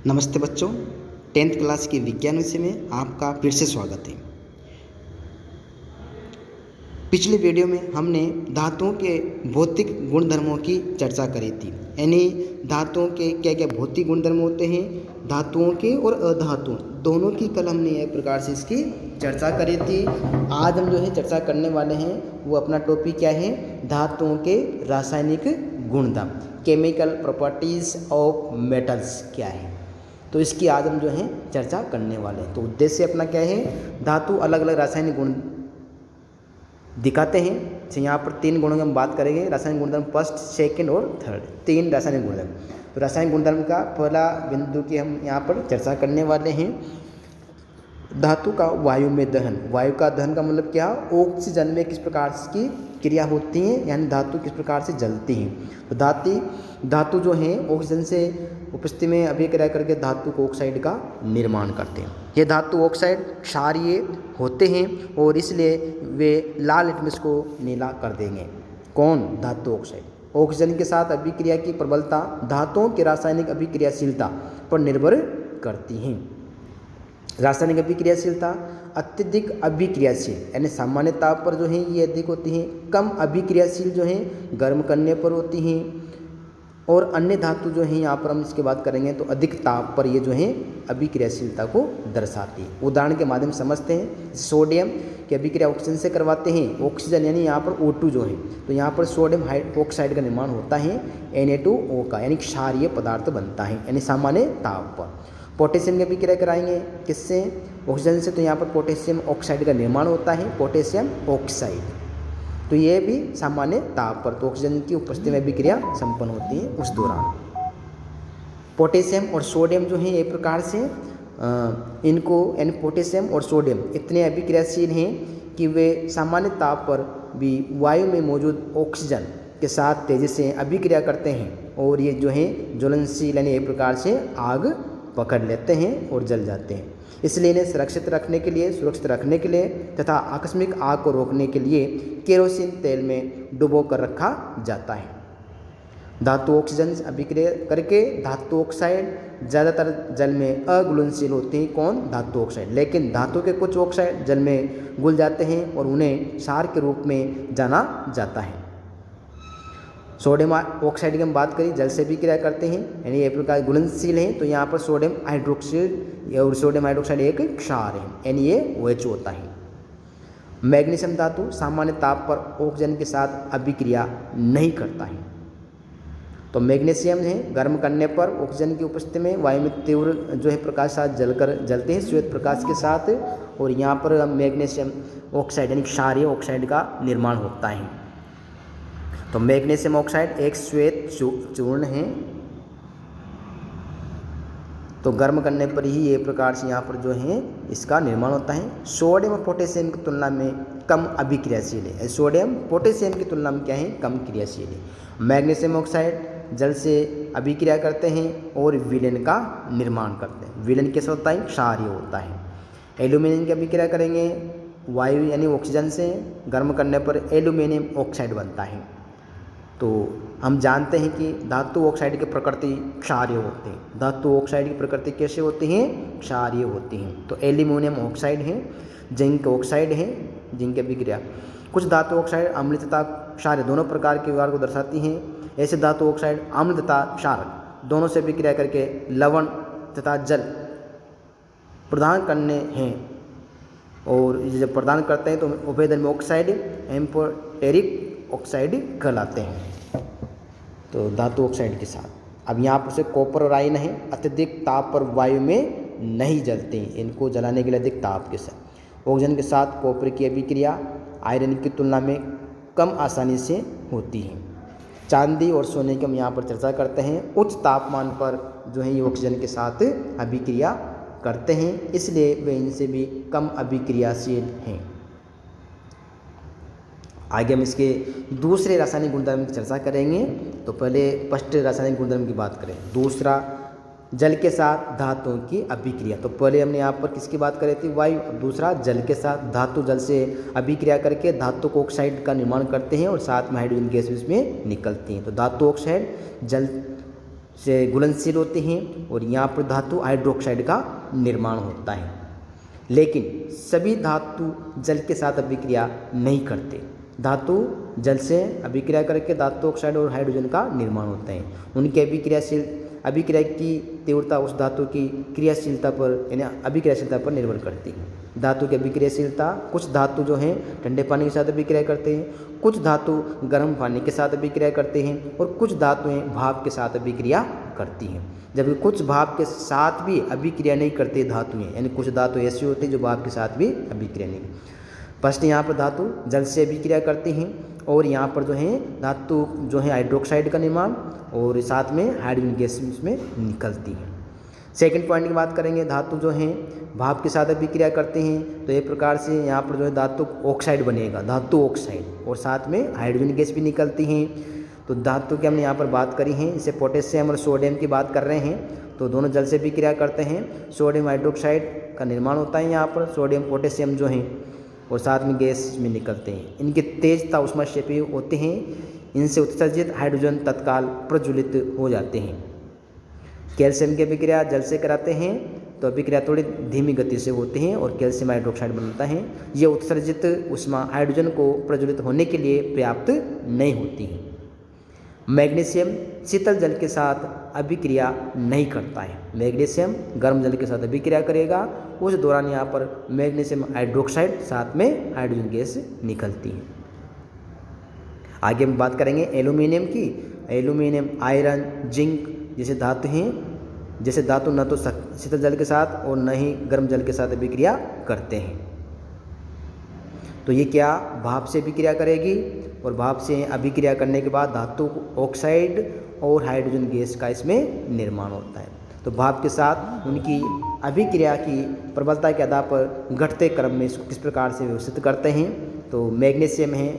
नमस्ते बच्चों, 10th class के विज्ञान विषय में आपका फिर से स्वागत है। पिछले वीडियो में हमने धातुओं के भौतिक गुणधर्मों की चर्चा करी थी। यानी धातुओं के क्या क्या भौतिक गुणधर्म होते हैं, धातुओं के और अधातुओं दोनों की कल हमने एक प्रकार से इसकी चर्चा करी थी। आज हम जो है चर्चा करने वाले हैं वो अपना टॉपिक क्या है, धातुओं के रासायनिक गुणधर्म, केमिकल प्रॉपर्टीज़ ऑफ मेटल्स क्या है। तो इसकी आज हम जो है चर्चा करने वाले हैं। तो उद्देश्य अपना क्या है, धातु अलग अलग रासायनिक गुण दिखाते हैं। तो यहाँ पर 3 गुणों की हम बात करेंगे, रासायनिक गुणधर्म फर्स्ट, सेकंड और थर्ड, 3 रासायनिक गुणधर्म। तो रासायनिक गुणधर्म का पहला बिंदु की हम यहाँ पर चर्चा करने वाले हैं, धातु का वायु में दहन। वायु का दहन का मतलब क्या, ऑक्सीजन में किस प्रकार की क्रिया होती है, यानी धातु किस प्रकार से जलती हैं। तो धातु जो है ऑक्सीजन से उपस्थिति में अभिक्रिया करके धातु को ऑक्साइड का निर्माण करते हैं। ये धातु ऑक्साइड क्षारीय होते हैं और इसलिए वे लाल लिटमस को नीला कर देंगे। कौन, धातु ऑक्साइड। ऑक्सीजन के साथ अभिक्रिया की प्रबलता धातुओं की रासायनिक अभिक्रियाशीलता पर निर्भर करती हैं। रासायनिक अभिक्रियाशीलता अत्यधिक अभिक्रियाशील यानी सामान्य ताप पर जो है ये अधिक होती हैं, कम अभिक्रियाशील जो है गर्म करने पर होती हैं, और अन्य धातु जो है यहाँ पर हम इसके बात करेंगे तो अधिक ताप पर ये जो है अभिक्रियाशीलता को दर्शाती है। उदाहरण के माध्यम से समझते हैं, सोडियम की अभिक्रिया ऑक्सीजन से करवाते हैं, ऑक्सीजन यानी यहाँ पर O2 जो है, तो यहाँ पर सोडियम हाइड्रोक्साइड का निर्माण होता है Na2O का, यानी क्षारीय पदार्थ बनता है यानी सामान्य ताप पर। पोटेशियम की अभिक्रिया कराएंगे किससे, ऑक्सीजन से, तो यहाँ पर पोटेशियम ऑक्साइड का निर्माण होता है, पोटेशियम ऑक्साइड। तो ये भी सामान्य ताप पर, तो ऑक्सीजन की उपस्थिति में अभिक्रिया संपन्न होती है उस दौरान। पोटेशियम और सोडियम जो है एक प्रकार से इनको यानी पोटेशियम और सोडियम इतने अभिक्रियाशील हैं कि वे सामान्य ताप पर भी वायु में मौजूद ऑक्सीजन के साथ तेजी से अभिक्रिया करते हैं और ये जो है ज्वलनशील यानी एक प्रकार से आग पकड़ लेते हैं और जल जाते हैं। इसलिए इन्हें सुरक्षित रखने के लिए तथा आकस्मिक आग को रोकने के लिए केरोसिन तेल में डुबो कर रखा जाता है। धातु ऑक्सीजन से अभिक्रिया करके धातु ऑक्साइड ज़्यादातर जल में अघुलनशील होते हैं। कौन, धातु ऑक्साइड। लेकिन धातु के कुछ ऑक्साइड जल में घुल जाते हैं और उन्हें क्षार के रूप में जाना जाता है। सोडियम ऑक्साइड की हम बात करें, जल से भी क्रिया करते हैं यानी एक प्रकार घुलनशील है, तो यहाँ पर सोडियम हाइड्रोक्साइड और सोडियम हाइड्रोक्साइड एक क्षार है यानी ये OH होता है। मैग्नीशियम धातु सामान्य ताप पर ऑक्सीजन के साथ अभिक्रिया नहीं करता है। तो मैग्नीशियम है गर्म करने पर ऑक्सीजन की उपस्थिति में वायु में तीव्र जो है प्रकाश साथ जलते हैं श्वेत प्रकाश के साथ, और यहाँ पर मैग्नीशियम ऑक्साइड यानी क्षारीय ऑक्साइड का निर्माण होता है। तो मैग्नीशियम ऑक्साइड एक श्वेत चूर्ण है, तो गर्म करने पर ही ये प्रकार से यहाँ पर जो है इसका निर्माण होता है। सोडियम और पोटेशियम की तुलना में कम अभिक्रियाशील है। सोडियम पोटेशियम की तुलना में क्या है, कम क्रियाशील है। मैग्नीशियम ऑक्साइड जल से अभिक्रिया करते हैं और विलेन का निर्माण करते हैं। विलेन कैसा होता है, क्षारीय होता है। एल्यूमिनियम की अभिक्रिया करेंगे वायु यानी ऑक्सीजन से, गर्म करने पर एल्यूमिनियम ऑक्साइड बनता है। तो हम जानते हैं कि धातु ऑक्साइड की प्रकृति क्षारीय होती है। धातु ऑक्साइड की प्रकृति कैसे होती है, क्षारीय होती हैं। तो एल्यूमिनियम ऑक्साइड है, जिंक ऑक्साइड है, जिंक की अभिक्रिया। कुछ धातु ऑक्साइड अम्ल तथा क्षारीय दोनों प्रकार के व्यवहार को दर्शाती हैं। ऐसे धातु ऑक्साइड अम्ल तथा क्षारक दोनों से अभिक्रिया करके लवण तथा जल प्रदान करने हैं, और जब प्रदान करते हैं तो उभयधर्मी ऑक्साइड एम्फोटेरिक ऑक्साइड कहलाते हैं। तो धातु ऑक्साइड के साथ अब यहाँ पर से कॉपर और आयरन है, अत्यधिक ताप पर वायु में नहीं जलते हैं, इनको जलाने के लिए अधिक ताप के साथ। ऑक्सीजन के साथ कॉपर की अभिक्रिया आयरन की तुलना में कम आसानी से होती है। चांदी और सोने की हम यहाँ पर चर्चा करते हैं। उच्च तापमान पर जो है ये ऑक्सीजन के साथ अभिक्रिया करते हैं, इसलिए वे इनसे भी कम अभिक्रियाशील हैं। आगे हम इसके दूसरे रासायनिक गुणधर्म की चर्चा करेंगे। तो पहले फर्स्ट रासायनिक गुणधर्म की बात करें, दूसरा जल के साथ धातुओं की अभिक्रिया। तो पहले हमने यहाँ पर किसकी बात करी थी, वायु। दूसरा जल के साथ धातु जल से अभिक्रिया करके धातु को ऑक्साइड का निर्माण करते हैं और साथ में हाइड्रोजन गैस उसमें निकलती हैं। तो धातु ऑक्साइड जल से घुलनशील होते हैं और यहाँ पर धातु हाइड्रोक्साइड का निर्माण होता है। लेकिन सभी धातु जल के साथ अभिक्रिया नहीं करते। धातु जल से अभिक्रिया करके धातु ऑक्साइड और हाइड्रोजन का निर्माण होता है। उनकी अभिक्रिया की तीव्रता उस धातु की क्रियाशीलता पर यानी अभिक्रियाशीलता पर निर्भर करती है। धातु की अभिक्रियाशीलता, कुछ धातु जो हैं ठंडे पानी के साथ अभिक्रिया करते हैं, कुछ धातु गर्म पानी के साथ अभिक्रिया करते हैं और कुछ धातुएं भाप के साथ अभिक्रिया करती हैं। जबकि कुछ भाप के साथ भी अभिक्रिया नहीं करते धातुएं, यानी कुछ धातु ऐसी होती हैं जो भाप के साथ भी अभिक्रिया नहीं। फर्स्ट यहाँ पर धातु जल से अभिक्रिया करती हैं और यहाँ पर जो है धातु जो है हाइड्रोक्साइड का निर्माण और साथ में हाइड्रोजन गैस इसमें निकलती है। सेकंड पॉइंट की बात करेंगे, धातु जो हैं भाप के साथ अभिक्रिया करते हैं तो एक प्रकार से यहाँ पर जो है धातु ऑक्साइड बनेगा, धातु ऑक्साइड, और साथ में हाइड्रोजन गैस भी निकलती हैं। तो धातु की हमने यहाँ पर बात करी है, इसे पोटेशियम और सोडियम की बात कर रहे हैं। तो दोनों जल से अभिक्रिया करते हैं, सोडियम हाइड्रोक्साइड का निर्माण होता है यहाँ पर, सोडियम पोटेशियम जो हैं, और साथ में गैस में निकलते हैं। इनके तेज ऊष्माक्षेपी होते हैं, इनसे उत्सर्जित हाइड्रोजन तत्काल प्रज्वलित हो जाते हैं। कैल्शियम की अभिक्रिया जल से कराते हैं तो अभिक्रिया थोड़ी धीमी गति से होते हैं और कैल्शियम हाइड्रोक्साइड बनता है। ये उत्सर्जित ऊष्मा हाइड्रोजन को प्रज्वलित होने के लिए पर्याप्त नहीं होती है। मैग्नीशियम शीतल जल के साथ अभिक्रिया नहीं करता है। मैग्नीशियम गर्म जल के साथ अभिक्रिया करेगा, उस दौरान यहाँ पर मैग्नीशियम हाइड्रोक्साइड साथ में हाइड्रोजन गैस निकलती है। आगे हम बात करेंगे एल्यूमिनियम की। एल्यूमिनियम, आयरन, जिंक जैसे धातु हैं, जैसे धातु न तो शीतल जल के साथ और न ही गर्म जल के साथ अभिक्रिया करते हैं। तो ये क्या भाप से अभिक्रिया करेगी और भाप से अभिक्रिया करने के बाद धातु ऑक्साइड और हाइड्रोजन गैस का इसमें निर्माण होता है। तो भाप के साथ उनकी अभिक्रिया की प्रबलता के आधार पर घटते क्रम में इसको किस प्रकार से व्यवस्थित करते हैं। तो मैग्नीशियम है,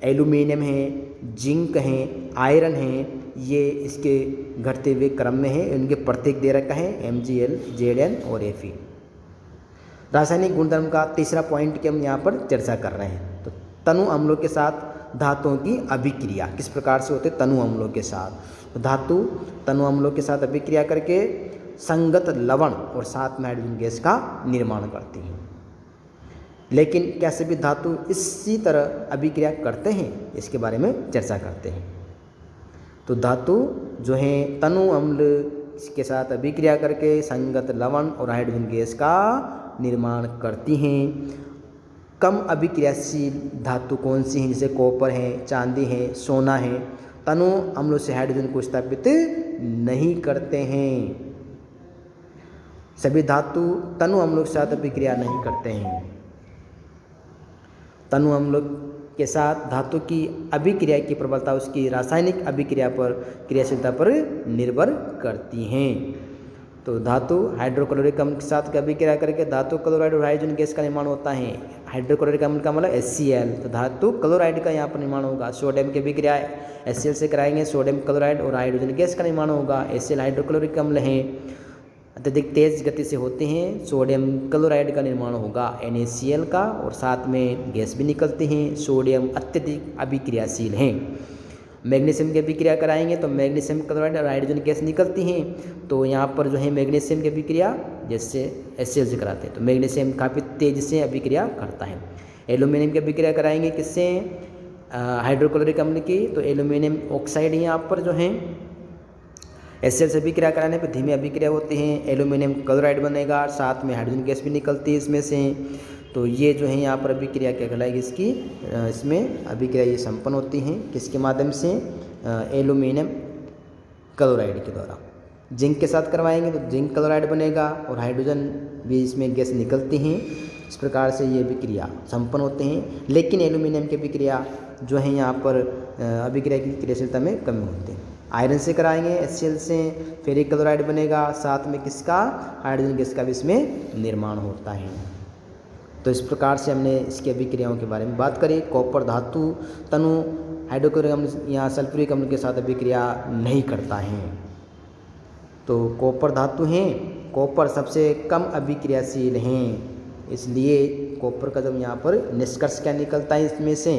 एल्यूमिनियम है, जिंक है, आयरन है, ये इसके घटते हुए क्रम में है। इनके प्रतीक दे रखा है Mgl, Zn और Fe। रासायनिक गुणधर्म का तीसरा पॉइंट की हम यहाँ पर चर्चा कर रहे हैं। तो तनु अम्लों के साथ धातुओं की अभिक्रिया किस प्रकार से होते, तनु अम्लों के साथ। तो धातु तनु अम्लों के साथ अभिक्रिया करके संगत लवण और साथ में हाइड्रोजन गैस का निर्माण करती हैं। लेकिन क्या सभी धातु इसी तरह अभिक्रिया करते हैं, इसके बारे में चर्चा करते हैं। तो धातु जो हैं तनु अम्ल के साथ अभिक्रिया करके संगत लवण और हाइड्रोजन गैस का निर्माण करती हैं। कम अभिक्रियाशील धातु कौन सी हैं, जैसे कॉपर है, चांदी है, सोना है, तनु अम्लों से हाइड्रोजन को स्थापित नहीं करते हैं। सभी धातु तनु अम्लों के साथ अभिक्रिया नहीं करते हैं। तनु अम्लों के साथ धातु की अभिक्रिया की प्रबलता उसकी रासायनिक अभिक्रिया पर, क्रियाशीलता पर निर्भर करती हैं। तो धातु हाइड्रोक्लोरिक अम्ल के साथ अभिक्रिया करके धातु क्लोराइड और हाइड्रोजन गैस का निर्माण होता है। हाइड्रोक्लोरिक अम्ल का मतलब HCl, तो धातु क्लोराइड का यहाँ पर निर्माण होगा। सोडियम की अभिक्रिया HCl से कराएंगे, सोडियम क्लोराइड और हाइड्रोजन गैस का निर्माण होगा। HCl हाइड्रोक्लोरिक अम्ल हैं, अत्यधिक तेज गति से होते हैं। सोडियम क्लोराइड का निर्माण होगा NaCl का और साथ में गैस भी निकलती हैं। सोडियम अत्यधिक अभिक्रियाशील हैं। मैग्नीशियम की अभिक्रिया कराएंगे तो मैग्नीशियम क्लोराइड और हाइड्रोजन गैस निकलती हैं। तो यहाँ पर जो है मैग्नीशियम की अभिक्रिया जैसे HCl से कराते हैं तो मैग्नीशियम काफ़ी तेज से अभिक्रिया करता है। एल्यूमिनियम की अभिक्रिया कराएंगे किससे, हाइड्रोक्लोरिक अम्ल की, तो एल्यूमिनियम ऑक्साइड यहाँ पर जो है HCl से अभिक्रिया कराने पर धीमी अभिक्रिया होती हैं। एल्यूमिनियम क्लोराइड बनेगा, साथ में हाइड्रोजन गैस भी निकलती है इसमें से। तो ये जो है यहाँ पर अभिक्रिया क्या कहलाएगी इसकी, इसमें अभिक्रिया ये संपन्न होती हैं किसके माध्यम से, एल्यूमिनियम क्लोराइड के द्वारा। जिंक के साथ करवाएंगे तो जिंक क्लोराइड बनेगा और हाइड्रोजन भी इसमें गैस निकलती हैं। इस प्रकार से ये अभिक्रिया संपन्न होते हैं। लेकिन एल्यूमिनियम की अभिक्रिया जो है यहाँ पर अभिक्रिया की क्रियाशीलता में कमी होती है। आयरन से कराएंगे HCl से फेरिक क्लोराइड बनेगा, साथ में किसका, हाइड्रोजन गैस का भी इसमें निर्माण होता है। तो इस प्रकार से हमने इसकी अभिक्रियाओं के बारे में बात करी। कॉपर धातु तनु हाइड्रोक्लोरिक अम्ल या सल्फ्यूरिक अम्ल के साथ अभिक्रिया नहीं करता है। तो कॉपर धातु हैं, कॉपर सबसे कम अभिक्रियाशील हैं, इसलिए कॉपर का जब यहाँ पर निष्कर्ष क्या निकलता है इसमें से,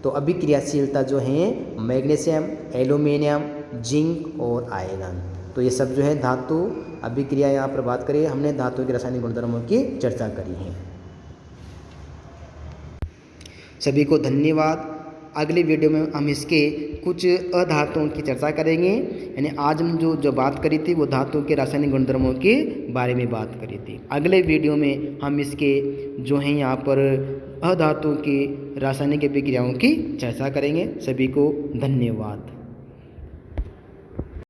तो अभिक्रियाशीलता जो है मैग्नीशियम, एल्यूमिनियम, जिंक और आयरन, तो ये सब जो है धातु अभिक्रिया यहाँ पर बात करिए, हमने धातुओं के रासायनिक गुणधर्मों की चर्चा करी है। सभी को धन्यवाद। अगली वीडियो में हम इसके कुछ अधातुओं की चर्चा करेंगे, यानी आज हम जो बात करी थी वो धातुओं के रासायनिक गुणधर्मों के बारे में बात करी थी। अगले वीडियो में हम इसके जो हैं यहाँ पर अधातुओं की रासायनिक अभिक्रियाओं की चर्चा करेंगे। सभी को धन्यवाद।